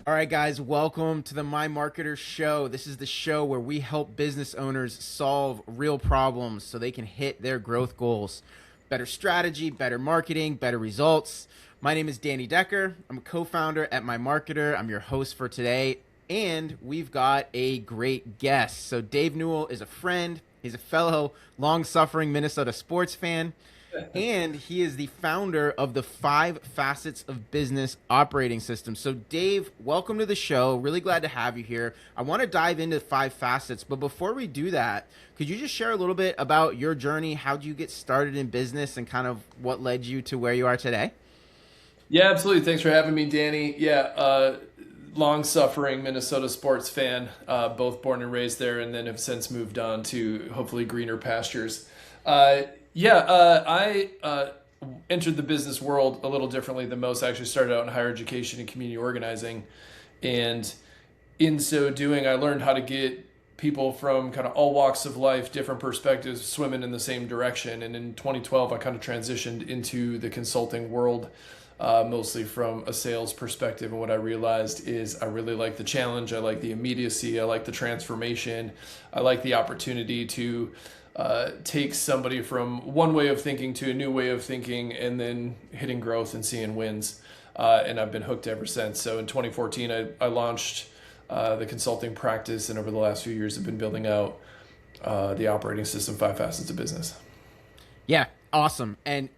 All right, guys, welcome to the My Marketer Show. This is the show where we help business owners solve real problems so they can hit their growth goals. Better strategy, better marketing, better results. My name is Danny Decker. I'm a co-founder at My Marketer. I'm your host for today, and we've got a great guest. So Dave Newell is a friend. He's a fellow long-suffering Minnesota sports fan. And he is the founder of the 5 Facets of Business operating system. So Dave, welcome to the show. Really glad to have you here. I want to dive into 5 facets, but before we do that, could you just share a little bit about your journey? How did you get started in business and kind of what led you to where you are today? Yeah, absolutely. Thanks for having me, Danny. Long-suffering Minnesota sports fan, both born and raised there, and then have since moved on to hopefully greener pastures. I entered the business world a little differently than most. I actually started out in higher education and community organizing. And in so doing, I learned how to get people from kind of all walks of life, different perspectives, swimming in the same direction. And in 2012, I kind of transitioned into the consulting world, mostly from a sales perspective. And what I realized is I really like the challenge. I like the immediacy. I like the transformation. I like the opportunity to take somebody from one way of thinking to a new way of thinking and then hitting growth and seeing wins. And I've been hooked ever since. So in 2014, I launched the consulting practice, and over the last few years, I've been building out the operating system, 5 Facets of Business. Yeah, awesome. And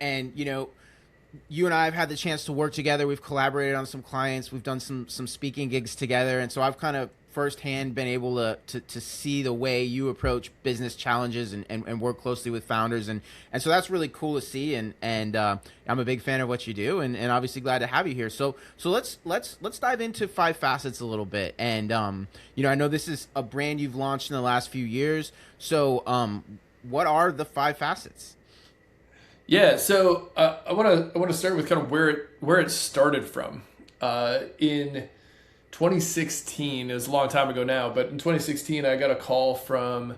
you and I have had the chance to work together. We've collaborated on some clients. We've done some speaking gigs together. And so I've kind of firsthand been able to see the way you approach business challenges and work closely with founders. And so that's really cool to see. And I'm a big fan of what you do, and obviously glad to have you here. So let's dive into 5 Facets a little bit. And, I know this is a brand you've launched in the last few years. So what are the 5 facets? Yeah, so I want to start with kind of where it started from. In 2016, it was a long time ago now, but in 2016, I got a call from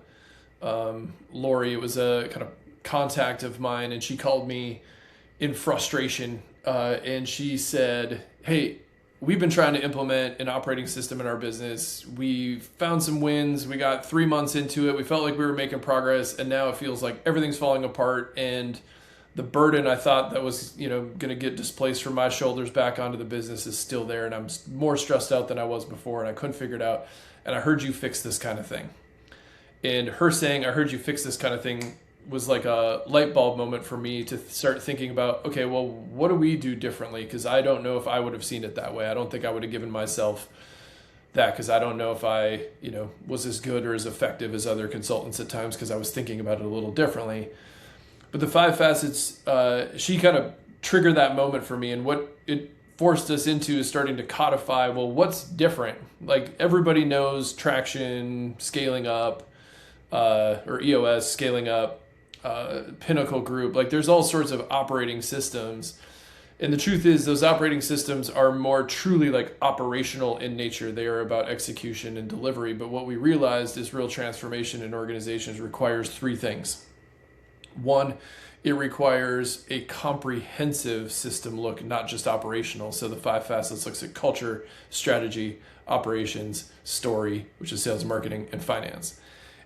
Lori. It was a kind of contact of mine, and she called me in frustration, and she said, "Hey, we've been trying to implement an operating system in our business. We found some wins. We got 3 months into it. We felt like we were making progress, and now it feels like everything's falling apart, and the burden I thought that was, going to get displaced from my shoulders back onto the business is still there. And I'm more stressed out than I was before, and I couldn't figure it out. And I heard you fix this kind of thing." And her saying, "I heard you fix this kind of thing," was like a light bulb moment for me to start thinking about, okay, well, what do we do differently? Because I don't know if I would have seen it that way. I don't think I would have given myself that, because I don't know if I, was as good or as effective as other consultants at times, because I was thinking about it a little differently. But the 5 facets, she kind of triggered that moment for me. And what it forced us into is starting to codify, well, what's different? Like, everybody knows traction, scaling up, or EOS, scaling up, Pinnacle Group. Like, there's all sorts of operating systems. And the truth is, those operating systems are more truly like operational in nature. They are about execution and delivery. But what we realized is real transformation in organizations requires 3 things. 1, it requires a comprehensive system look, not just operational. So the 5 facets looks at culture, strategy, operations, story, which is sales, marketing, and finance.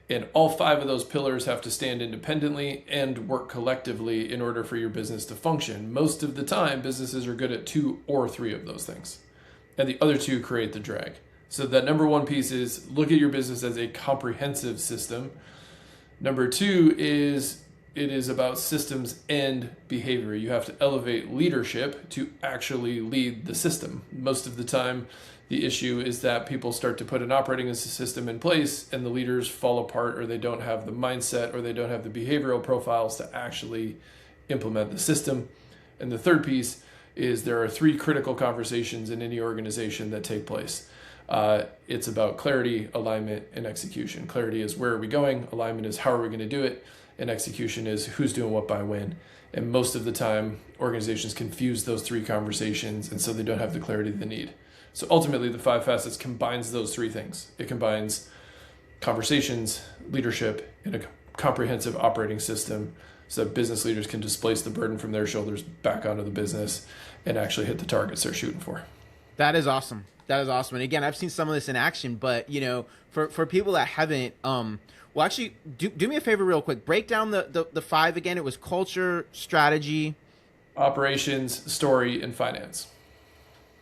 And all 5 of those pillars have to stand independently and work collectively in order for your business to function. Most of the time, businesses are good at 2 or 3 of those things, and the other 2 create the drag. So that number 1 piece is look at your business as a comprehensive system. Number 2 is it is about systems and behavior. You have to elevate leadership to actually lead the system. Most of the time, the issue is that people start to put an operating system in place and the leaders fall apart, or they don't have the mindset, or they don't have the behavioral profiles to actually implement the system. And the third piece is there are 3 critical conversations in any organization that take place. It's about clarity, alignment, and execution. Clarity is where are we going? Alignment is how are we going to do it? And execution is who's doing what by when. And most of the time, organizations confuse those 3 conversations, and so they don't have the clarity they need. So ultimately, the 5 facets combines those 3 things. It combines conversations, leadership, and a comprehensive operating system so that business leaders can displace the burden from their shoulders back onto the business and actually hit the targets they're shooting for. That is awesome. That is awesome. And again, I've seen some of this in action, but for people that haven't, well, actually, do me a favor real quick. Break down the five again. It was culture, strategy, operations, story, and finance.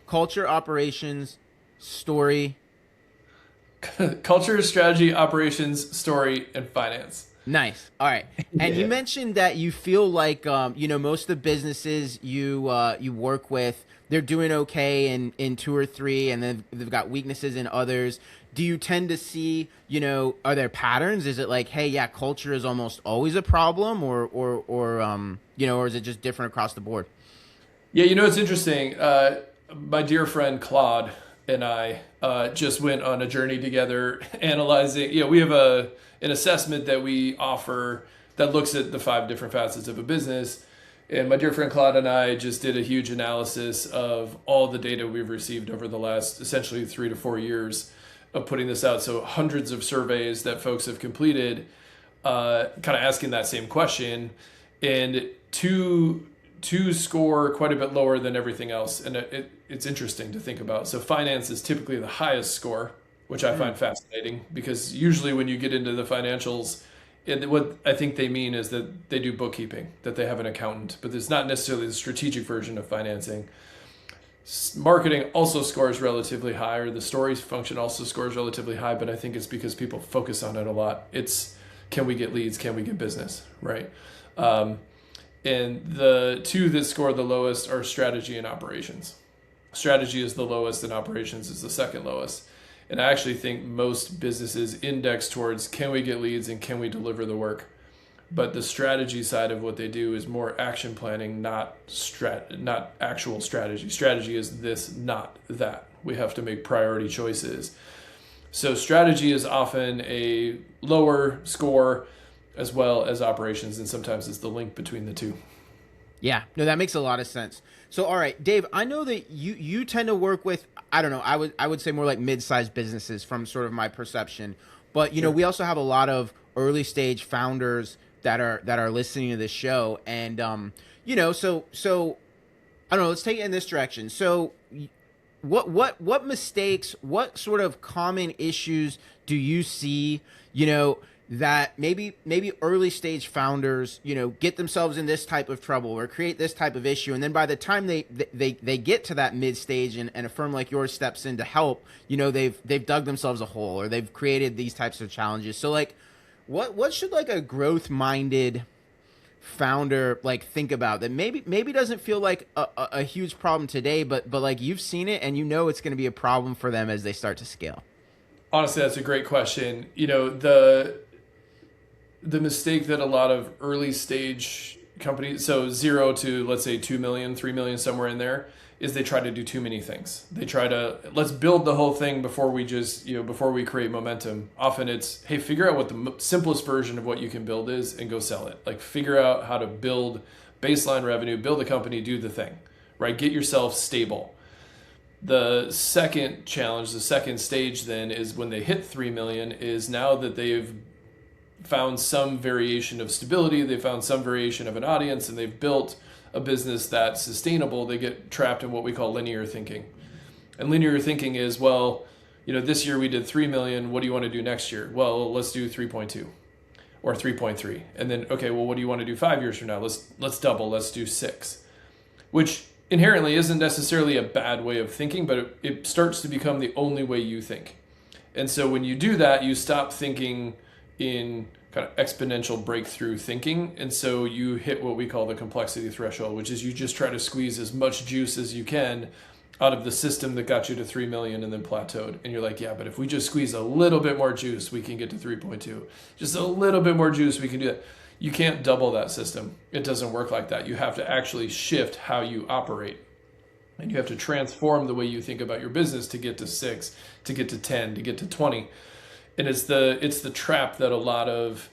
Culture, operations, story. Culture, strategy, operations, story, and finance. Nice. All right. And you mentioned that you feel like most of the businesses you work with, they're doing okay in two or three, and then they've got weaknesses in others. Do you tend to see, are there patterns? Is it like, hey, yeah, culture is almost always a problem, or is it just different across the board? Yeah, it's interesting. My dear friend Claude and I just went on a journey together analyzing. We have an assessment that we offer that looks at the 5 different facets of a business. And my dear friend Claude and I just did a huge analysis of all the data we've received over the last essentially 3 to 4 years of putting this out. So hundreds of surveys that folks have completed, kind of asking that same question, and two score quite a bit lower than everything else. And it's interesting to think about. So finance is typically the highest score, which I find fascinating, because usually when you get into the financials, what I think they mean is that they do bookkeeping, that they have an accountant, but it's not necessarily the strategic version of financing. Marketing also scores relatively high, or the stories function also scores relatively high, but I think it's because people focus on it a lot. It's, can we get leads? Can we get business? Right? And the two that score the lowest are strategy and operations. Strategy is the lowest and operations is the second lowest. And I actually think most businesses index towards, can we get leads and can we deliver the work? But the strategy side of what they do is more action planning, not actual strategy. Strategy is this, not that. We have to make priority choices. So strategy is often a lower score, as well as operations, and sometimes it's the link between the two. Yeah, no, that makes a lot of sense. So, all right, Dave, I know that you tend to work with, I don't know, I would say more like mid-sized businesses from sort of my perception. But we also have a lot of early stage founders that are listening to this show, and so I don't know. Let's take it in this direction. So, what mistakes, what sort of common issues do you see? That maybe early stage founders, get themselves in this type of trouble or create this type of issue. And then by the time they get to that mid stage and a firm like yours steps in to help, they've dug themselves a hole or they've created these types of challenges. So like, what should like a growth minded founder like think about that maybe doesn't feel like a huge problem today, but like you've seen it and it's going to be a problem for them as they start to scale? Honestly, that's a great question. The mistake that a lot of early stage companies, so 0 to let's say 2 million, 3 million, somewhere in there, is they try to do too many things. They try to, let's build the whole thing before we just, before we create momentum. Often it's, hey, figure out what the simplest version of what you can build is and go sell it. Like figure out how to build baseline revenue, build a company, do the thing, right? Get yourself stable. The second challenge, the second stage then is when they hit 3 million is now that they've found some variation of stability, they found some variation of an audience, and they've built a business that's sustainable, they get trapped in what we call linear thinking. And linear thinking is, well, this year we did 3 million, what do you want to do next year? Well, let's do 3.2 or 3.3. And then, okay, well, what do you want to do 5 years from now? Let's double, let's do 6. Which inherently isn't necessarily a bad way of thinking, but it starts to become the only way you think. And so when you do that, you stop thinking in kind of exponential breakthrough thinking. And so you hit what we call the complexity threshold, which is you just try to squeeze as much juice as you can out of the system that got you to 3 million and then plateaued. And you're like, yeah, but if we just squeeze a little bit more juice, we can get to 3.2. Just a little bit more juice, we can do that. You can't double that system. It doesn't work like that. You have to actually shift how you operate. And you have to transform the way you think about your business to get to 6, to get to 10, to get to 20. And it's the trap that a lot of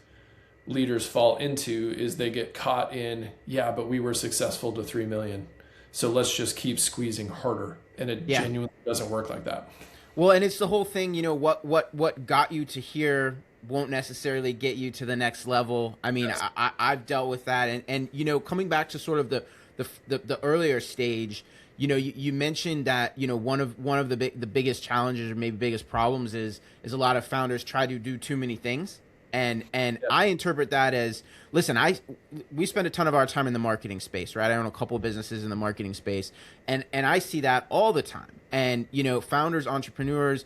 leaders fall into is they get caught in, yeah, but we were successful to 3 million. So let's just keep squeezing harder. And it genuinely doesn't work like that. Well, and it's the whole thing, what got you to here won't necessarily get you to the next level. I mean, yes. I've dealt with that. And coming back to sort of the the earlier stage, you mentioned that, one of the biggest challenges or maybe biggest problems is a lot of founders try to do too many things. And Yeah. I interpret that as, listen, we spend a ton of our time in the marketing space, right? I own a couple of businesses in the marketing space, and I see that all the time. And founders, entrepreneurs,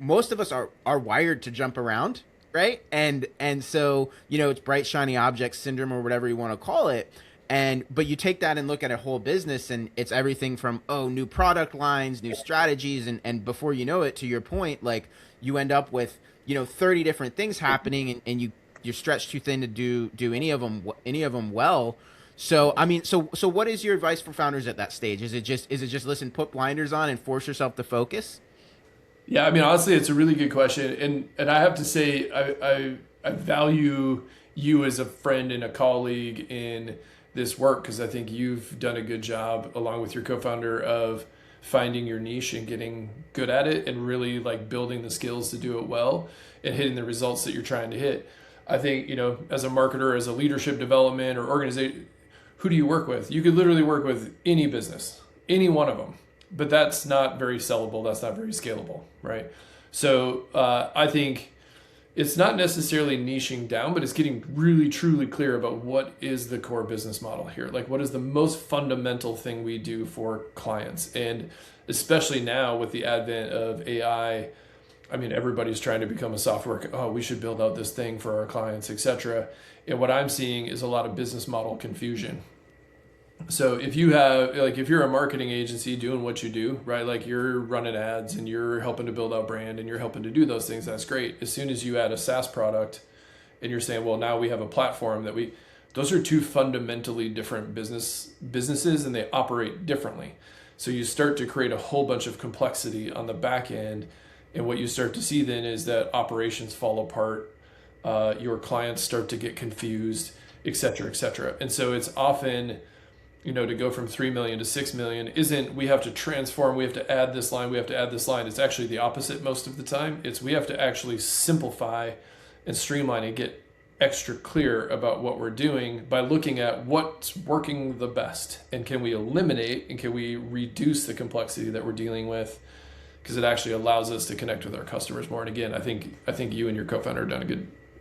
most of us are wired to jump around, right? And so it's bright shiny object syndrome or whatever you want to call it. But you take that and look at a whole business, and it's everything from new product lines, new strategies, and before you know it, to your point, like you end up with 30 different things happening, and you're stretched too thin to do any of them well. So I mean, so what is your advice for founders at that stage? Is it just listen, put blinders on and force yourself to focus? Yeah, I mean, honestly, it's a really good question, and I have to say, I value you as a friend and a colleague in this work, because I think you've done a good job, along with your co-founder, of finding your niche and getting good at it, and really like building the skills to do it well and hitting the results that you're trying to hit. I think, as a marketer, as a leadership development or organization, who do you work with? You could literally work with any business, any one of them, but that's not very sellable. That's not very scalable, right? So I think it's not necessarily niching down, but it's getting really, truly clear about what is the core business model here. Like, what is the most fundamental thing we do for clients? And especially now with the advent of AI, I mean, everybody's trying to become a software. Oh, we should build out this thing for our clients, etc. And what I'm seeing is a lot of business model confusion. So if you're a marketing agency doing what you do, right? Like you're running ads and you're helping to build out brand and you're helping to do those things, that's great. As soon as you add a SaaS product and you're saying, well, now we have a platform those are two fundamentally different businesses, and they operate differently. So you start to create a whole bunch of complexity on the back end. And what you start to see then is that operations fall apart. Your clients start to get confused, et cetera, et cetera. And so it's often, to go from 3 million to 6 million isn't we have to transform, we have to add this line, we have to add this line. It's actually the opposite most of the time. It's we have to actually simplify and streamline and get extra clear about what we're doing by looking at what's working the best, and can we eliminate and can we reduce the complexity that we're dealing with, because it actually allows us to connect with our customers more. And again, I think you and your co-founder have done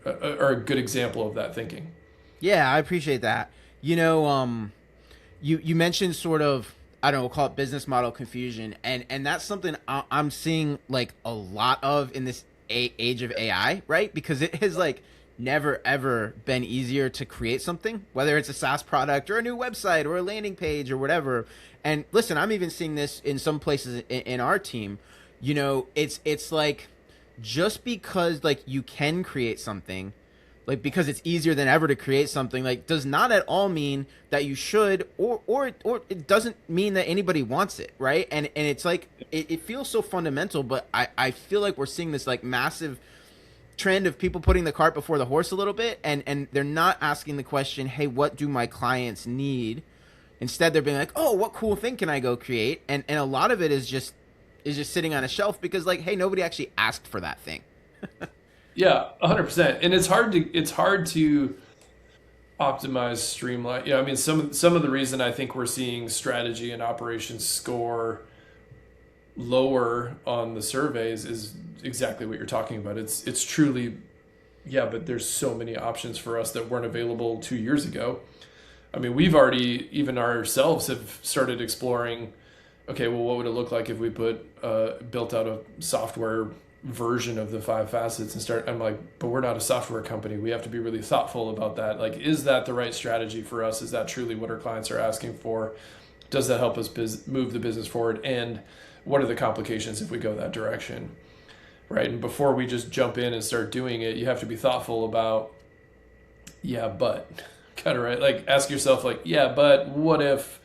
a good example of that thinking. Yeah, I appreciate that. You mentioned sort of, I don't know, we'll call it business model confusion, and that's something I'm seeing like a lot of in this age of AI, right? Because it has like never ever been easier to create something, whether it's a SaaS product or a new website or a landing page or whatever. And listen, I'm even seeing this in some places in our team. It's like, just because like you can create something, like because it's easier than ever to create something, like does not at all mean that you should, or it doesn't mean that anybody wants it, right? And it's like it feels so fundamental, but I feel like we're seeing this like massive trend of people putting the cart before the horse a little bit, and they're not asking the question, hey, what do my clients need? Instead, they're being like, oh, what cool thing can I go create? And a lot of it is just sitting on a shelf because, like, hey, nobody actually asked for that thing. Yeah, 100%. And it's hard to optimize, streamline. I mean, some of the reason I think we're seeing strategy and operations score lower on the surveys is exactly what you're talking about. It's truly, yeah, but there's so many options for us that weren't available 2 years ago. I mean, we've already, even ourselves, have started exploring, okay, well, what would it look like if we built out a software version of the 5 facets and start, I'm like, but we're not a software company. We have to be really thoughtful about that. Like, is that the right strategy for us? Is that truly what our clients are asking for? Does that help us move the business forward? And what are the complications if we go that direction? Right. And before we just jump in and start doing it, you have to be thoughtful about, yeah, but kind of, right. Like, ask yourself, like, yeah, but what if,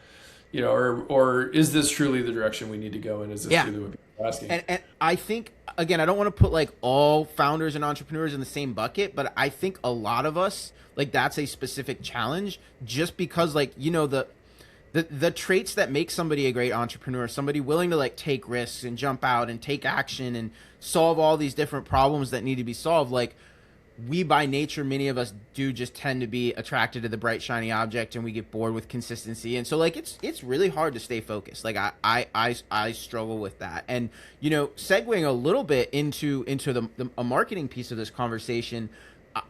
or is this truly the direction we need to go in? Is this truly what people are asking? And I think, again, I don't want to put like all founders and entrepreneurs in the same bucket, but I think a lot of us, like, that's a specific challenge, just because, like, the traits that make somebody a great entrepreneur, somebody willing to like take risks and jump out and take action and solve all these different problems that need to be solved, like, we by nature, many of us do just tend to be attracted to the bright shiny object, and we get bored with consistency. And so like it's really hard to stay focused. Like I struggle with that. And segueing a little bit into the a marketing piece of this conversation,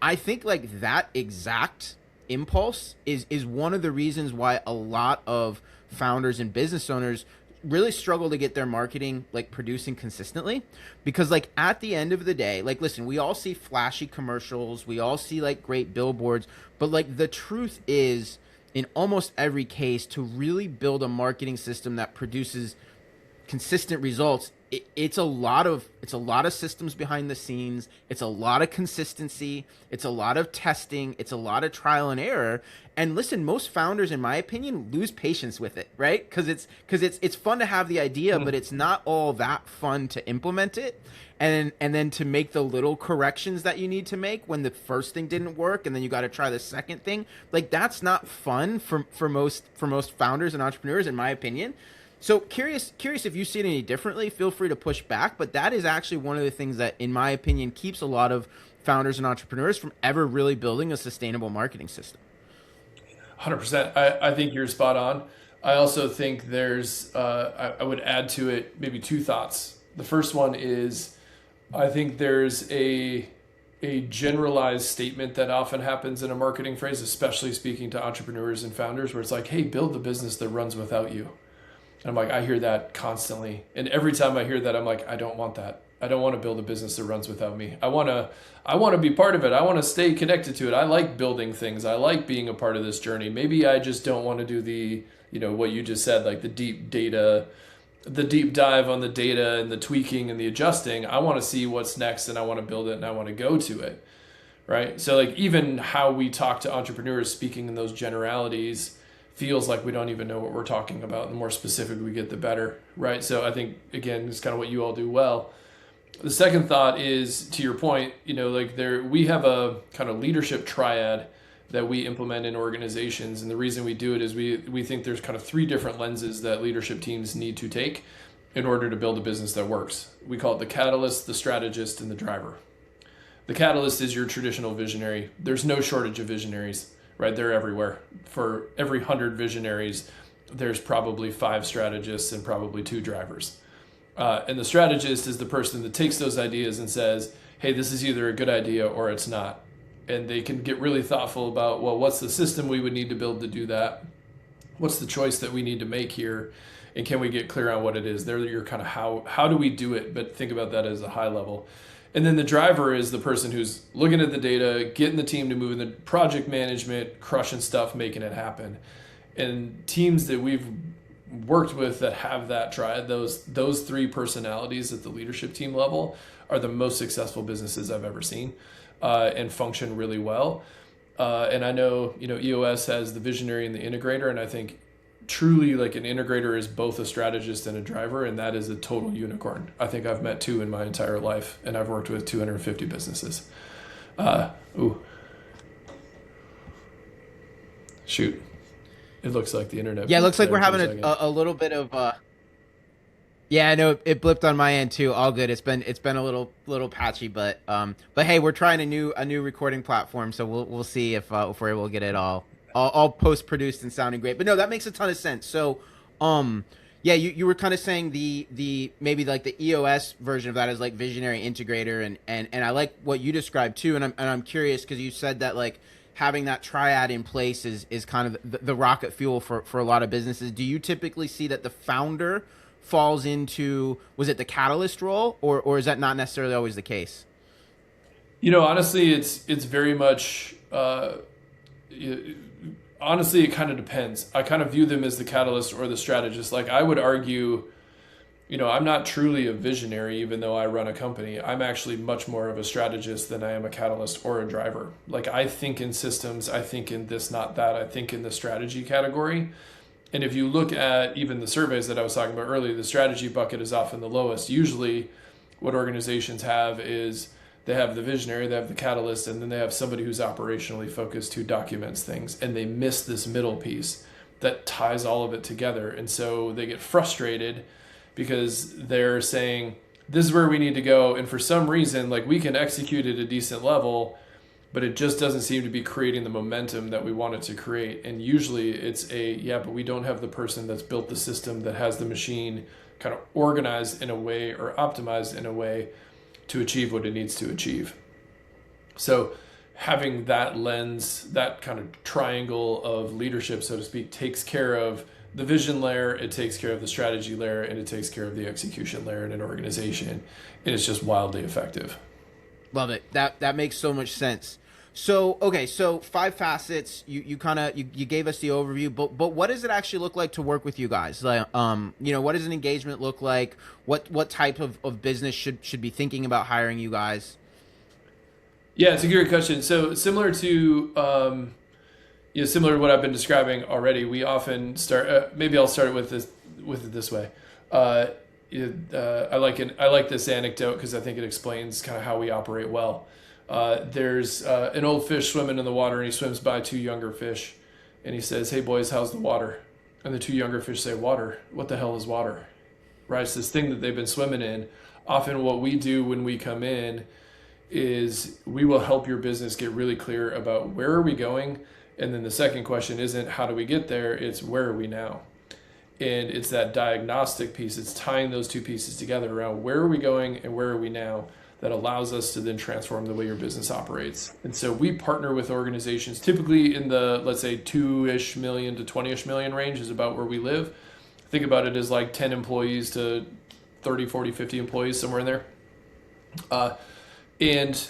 I think like that exact impulse is one of the reasons why a lot of founders and business owners really struggle to get their marketing like producing consistently, because like at the end of the day, like listen, we all see flashy commercials, we all see like great billboards, but like the truth is, in almost every case, to really build a marketing system that produces consistent results, it's a lot of systems behind the scenes, it's a lot of consistency, it's a lot of testing, it's a lot of trial and error. And listen, most founders, in my opinion, lose patience with it, right? Because it's fun to have the idea, but it's not all that fun to implement it, and then to make the little corrections that you need to make when the first thing didn't work, and then you got to try the second thing. Like that's not fun for most founders and entrepreneurs, in my opinion. So curious if you see it any differently. Feel free to push back, but that is actually one of the things that, in my opinion, keeps a lot of founders and entrepreneurs from ever really building a sustainable marketing system. 100%. I think you're spot on. I also think there's, I would add to it maybe two thoughts. The first one is, I think there's a generalized statement that often happens in a marketing phrase, especially speaking to entrepreneurs and founders, where it's like, hey, build the business that runs without you. And I'm like, I hear that constantly. And every time I hear that, I'm like, I don't want that. I don't want to build a business that runs without me. I want to be part of it. I want to stay connected to it. I like building things. I like being a part of this journey. Maybe I just don't want to do the, what you just said, like the deep dive on the data and the tweaking and the adjusting. I want to see what's next, and I want to build it, and I want to go to it. Right. So like even how we talk to entrepreneurs, speaking in those generalities, feels like we don't even know what we're talking about. The more specific we get, the better, right? So I think, again, it's kind of what you all do well. The second thought is, to your point, we have a kind of leadership triad that we implement in organizations. And the reason we do it is we think there's kind of three different lenses that leadership teams need to take in order to build a business that works. We call it the catalyst, the strategist, and the driver. The catalyst is your traditional visionary. There's no shortage of visionaries. Right, they're everywhere. For every 100 visionaries, there's probably 5 strategists and probably 2 drivers. And the strategist is the person that takes those ideas and says, hey, this is either a good idea or it's not. And they can get really thoughtful about, well, what's the system we would need to build to do that? What's the choice that we need to make here? And can we get clear on what it is? They're your kind of how do we do it? But think about that as a high level. And then the driver is the person who's looking at the data, getting the team to move in the project management, crushing stuff, making it happen. And teams that we've worked with that have that triad, those 3 personalities at the leadership team level, are the most successful businesses I've ever seen, and function really well. And I know, EOS has the visionary and the integrator, and I think truly like an integrator is both a strategist and a driver, and that is a total unicorn. I think I've met 2 in my entire life, and I've worked with 250 businesses. Shoot. It looks like the internet. Yeah, it looks like we're having a little bit of yeah, no, it blipped on my end too. All good. It's been a little patchy, but hey, we're trying a new recording platform, so we'll see if we're able to get it all post produced and sounding great. But no, that makes a ton of sense. So yeah, you were kind of saying the maybe like the EOS version of that is like visionary integrator, and I like what you described too, and I'm curious because you said that like having that triad in place is kind of the rocket fuel for a lot of businesses. Do you typically see that the founder falls into, was it the catalyst role, or is that not necessarily always the case? Honestly, it's very much honestly, it kind of depends. I kind of view them as the catalyst or the strategist. Like I would argue, I'm not truly a visionary, even though I run a company. I'm actually much more of a strategist than I am a catalyst or a driver. Like I think in systems, I think in this, not that. I think in the strategy category. And if you look at even the surveys that I was talking about earlier, the strategy bucket is often the lowest. Usually what organizations have is they have the visionary, they have the catalyst, and then they have somebody who's operationally focused who documents things, and they miss this middle piece that ties all of it together. And so they get frustrated because they're saying, this is where we need to go. And for some reason, like we can execute at a decent level, but it just doesn't seem to be creating the momentum that we want it to create. And usually it's but we don't have the person that's built the system, that has the machine kind of organized in a way or optimized in a way to achieve what it needs to achieve. So having that lens, that kind of triangle of leadership, so to speak, takes care of the vision layer, it takes care of the strategy layer, and it takes care of the execution layer in an organization. And it's just wildly effective. Love it. That makes so much sense. So, okay, so 5 facets, you kind of, you gave us the overview, but what does it actually look like to work with you guys? Like, what does an engagement look like? What type of business should be thinking about hiring you guys? Yeah, it's a great question. So similar to, similar to what I've been describing already, we often start, maybe I'll start with it this way. I like this anecdote because I think it explains kind of how we operate well. There's an old fish swimming in the water, and he swims by 2 younger fish, and he says, "Hey boys, how's the water?" And the 2 younger fish say, "Water? What the hell is water?" Right? It's this thing that they've been swimming in. Often what we do when we come in is we will help your business get really clear about where are we going. And then the second question isn't how do we get there, it's where are we now? And it's that diagnostic piece. It's tying those 2 pieces together around where are we going and where are we now that allows us to then transform the way your business operates. And so we partner with organizations typically in the, let's say, 2-ish million to 20-ish million range is about where we live. Think about it as like 10 employees to 30, 40, 50 employees, somewhere in there. And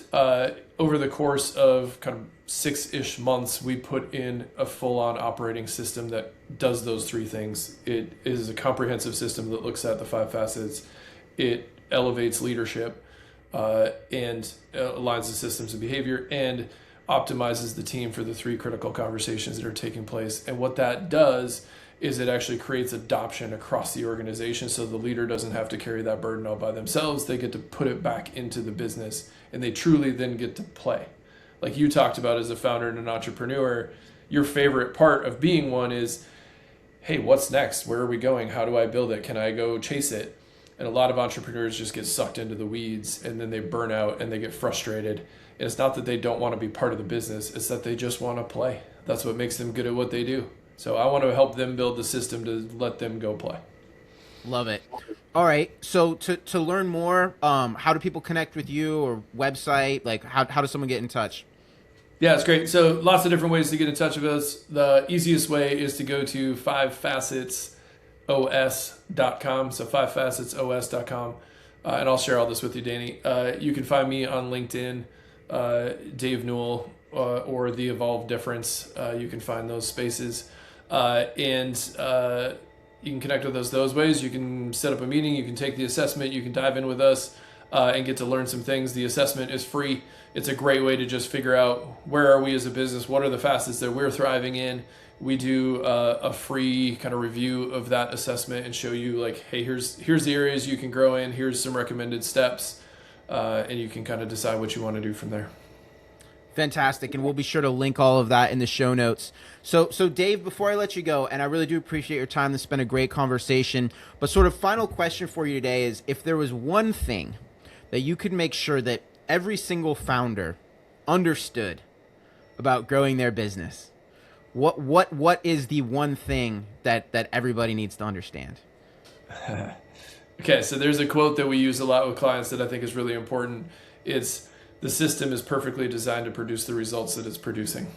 over the course of kind of 6-ish months, we put in a full-on operating system that does those 3 things. It is a comprehensive system that looks at the 5 facets. It elevates leadership and aligns the systems of behavior and optimizes the team for the 3 critical conversations that are taking place. And what that does is it actually creates adoption across the organization, so the leader doesn't have to carry that burden all by themselves. They get to put it back into the business, and they truly then get to play. Like you talked about as a founder and an entrepreneur, your favorite part of being one is, hey, what's next? Where are we going? How do I build it? Can I go chase it? And a lot of entrepreneurs just get sucked into the weeds, and then they burn out and they get frustrated. And it's not that they don't want to be part of the business, it's that they just want to play. That's what makes them good at what they do. So I want to help them build the system to let them go play. Love it. All right. So to learn more, how do people connect with you, or website? Like how does someone get in touch? Yeah, it's great. So lots of different ways to get in touch with us. The easiest way is to go to 5facetsos.com. So 5facetsos.com. And I'll share all this with you, Danny. You can find me on LinkedIn, Dave Newell, or The Evolved Difference. You can find those spaces. And you can connect with us those ways. You can set up a meeting. You can take the assessment. You can dive in with us and get to learn some things. The assessment is free. It's a great way to just figure out where are we as a business, what are the facets that we're thriving in. We do a free kind of review of that assessment and show you like, hey, here's the areas you can grow in. Here's some recommended steps, and you can kind of decide what you want to do from there. Fantastic. And we'll be sure to link all of that in the show notes. So Dave, before I let you go, and I really do appreciate your time, this has been a great conversation, but sort of final question for you today is, if there was one thing that you could make sure that every single founder understood about growing their business, what is the one thing that everybody needs to understand? Okay, so there's a quote that we use a lot with clients that I think is really important. It's, the system is perfectly designed to produce the results that it's producing.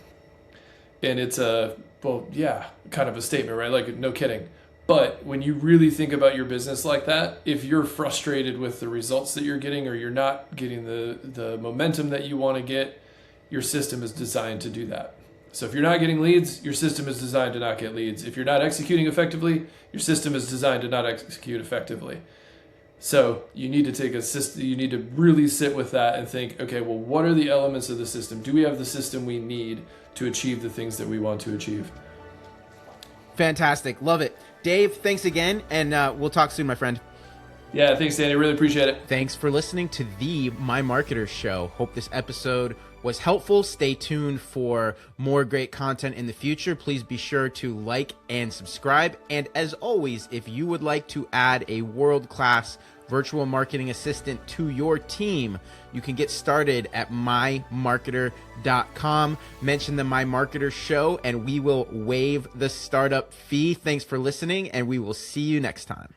And it's kind of a statement, right? Like, no kidding. But when you really think about your business like that, if you're frustrated with the results that you're getting, or you're not getting the momentum that you want to get, your system is designed to do that. So if you're not getting leads, your system is designed to not get leads. If you're not executing effectively, your system is designed to not execute effectively. So you need to take a system, you need to really sit with that and think, okay, well, what are the elements of the system? Do we have the system we need to achieve the things that we want to achieve? Fantastic. Love it. Dave, thanks again, and we'll talk soon, my friend. Yeah, thanks, Danny. Really appreciate it. Thanks for listening to the My Marketer Show. Hope this episode was helpful. Stay tuned for more great content in the future. Please be sure to like and subscribe. And as always, if you would like to add a world-class virtual marketing assistant to your team, you can get started at mymarketer.com. Mention the My Marketer Show and we will waive the startup fee. Thanks for listening, and we will see you next time.